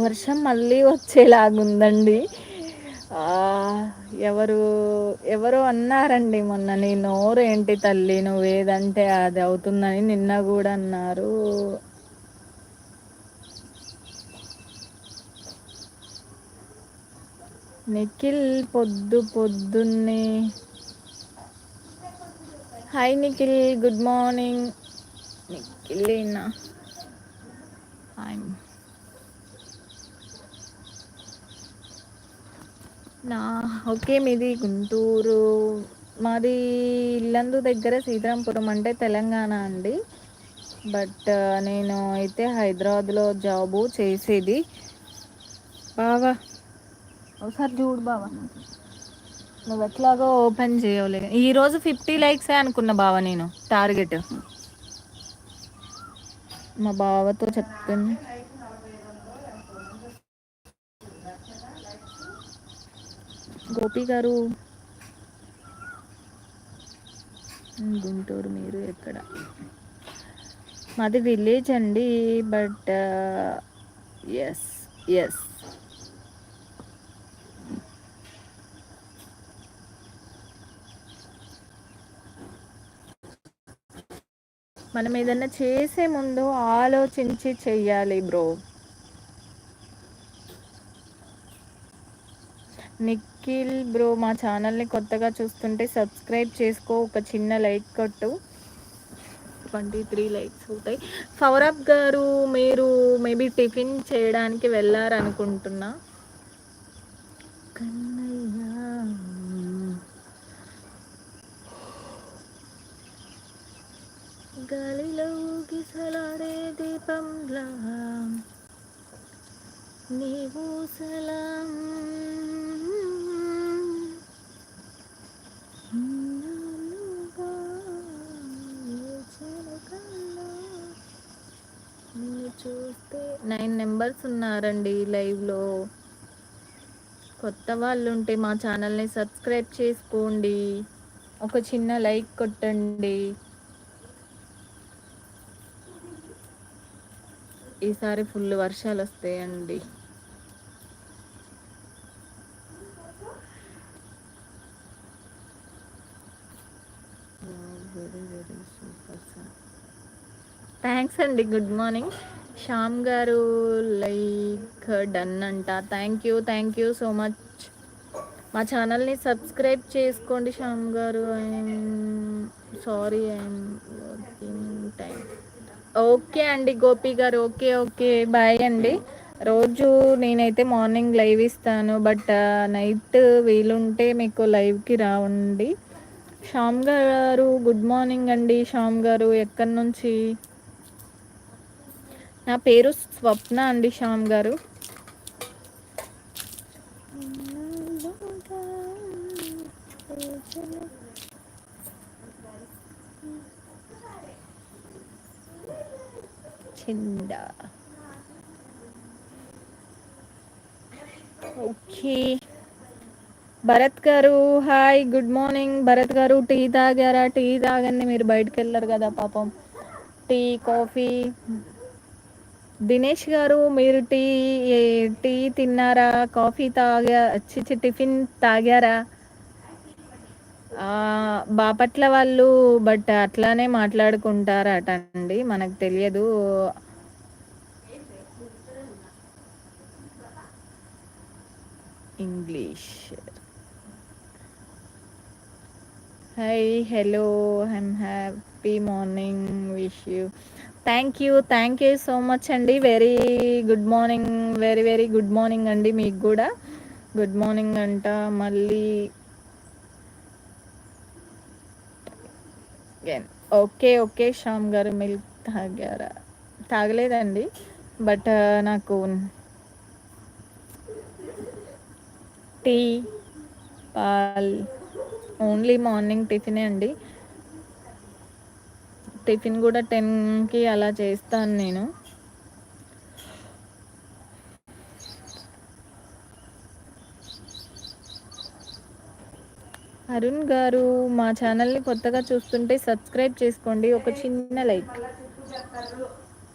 వర్షం మళ్ళీ వచ్చేలాగుందండి. ఆ ఎవరు ఎవరో అన్నారండి మొన్న, నీ నోరు ఏంటి తల్లి నువ్వు ఏదంటే అది అవుతుందని నిన్న కూడా అన్నారు. నిఖిల్ పొద్దు పొద్దున్నే హాయ్ నిఖిల్ గుడ్ మార్నింగ్. నిఖిలేనా హాయ్. నా ఓకే మీది గుంటూరు. మాది ఇల్లందు దగ్గర సీతారాంపురం అంటే తెలంగాణ అండి. బట్ నేను అయితే హైదరాబాద్లో జాబు చేసేది. బావా ఒకసారి చూడు బావా, నువ్వు ఎట్లాగో ఓపెన్ చేయవులే. ఈరోజు 50 లైక్సే అనుకున్నా బావ నేను టార్గెట్. మా బావతో చెప్తున్నా. గోపి గారు గుంటూరు మీరు ఎక్కడ? మాది విలేజ్ అండి. బట్ ఎస్ ఎస్ మనం ఏదన్నా చేసే ముందు ఆలోచించి చెయ్యాలి బ్రో. నిఖిల్ బ్రో మా ఛానల్ని కొత్తగా చూస్తుంటే సబ్స్క్రైబ్ చేసుకో, ఒక చిన్న లైక్ కొట్టు. 23 లైక్స్ అవుతాయి. సౌరభ్ గారు మీరు మేబీ టిఫిన్ చేయడానికి వెళ్ళారనుకుంటున్నా. కన్నయ్య గాలిలో గిసలాడే దీపంలా నీవు సలాం ఇన్నాళ్ళుగా చిలకల్లా నిన్ను చూస్తే 9 మెంబర్స్ ఉన్నారండి లైవ్లో. కొత్త వాళ్ళు ఉంటే మా ఛానల్ని సబ్స్క్రైబ్ చేసుకోండి, ఒక చిన్న లైక్ కొట్టండి. ఈసారి ఫుల్ వర్షాలు వస్తాయండి. Very very super sir. Thanks అండి. గుడ్ మార్నింగ్ శ్యామ్ గారు. లైక్ డన్ అంట. Thank you so much. మా ఛానల్ని సబ్స్క్రైబ్ చేసుకోండి శ్యామ్ గారు. I'm sorry I'm working time. Okay అండి గోపి గారు. ఓకే ఓకే బాయ్ అండి. రోజు నేనైతే మార్నింగ్ లైవ్ ఇస్తాను, బట్ నైట్ వీలుంటే మీకు లైవ్కి రావండి. శ్యామ్ గారు గుడ్ మార్నింగ్ అండి. శ్యామ్ గారు ఎక్కడి నుంచి? నా పేరు స్వప్న అండి. శ్యామ్ గారు చిందా. ఓకే భరత్ గారు హాయ్ గుడ్ మార్నింగ్. భరత్ గారు టీ తాగారా? టీ తాగండి, మీరు బయటకు వెళ్ళరు కదా పాపం. Tea coffee. దినేష్ గారు మీరు టీ తిన్నారా? కాఫీ చిచి టిఫిన్ తాగారా? బాపట్ల వాళ్ళు బట్ అట్లానే మాట్లాడుకుంటారట అండి, మనకు తెలియదు. English. Hi hello I'm happy morning wish you. Thank you so much అండి. Very good morning. Very very good morning అండి మీకు కూడా. గుడ్ మార్నింగ్ అంట. మళ్ళీ ఓకే ఓకే శ్యామ్ గారు మిల్క్ తాగారా? తాగలేదండి, బట్ నాకు టీ పాల్ ఓన్లీ మార్నింగ్ టిఫినే అండి. టిఫిన్ కూడా 10కి అలా చేస్తాను నేను. అరుణ్ గారు మా ఛానల్ని కొత్తగా చూస్తుంటే సబ్స్క్రైబ్ చేసుకోండి, ఒక చిన్న లైక్.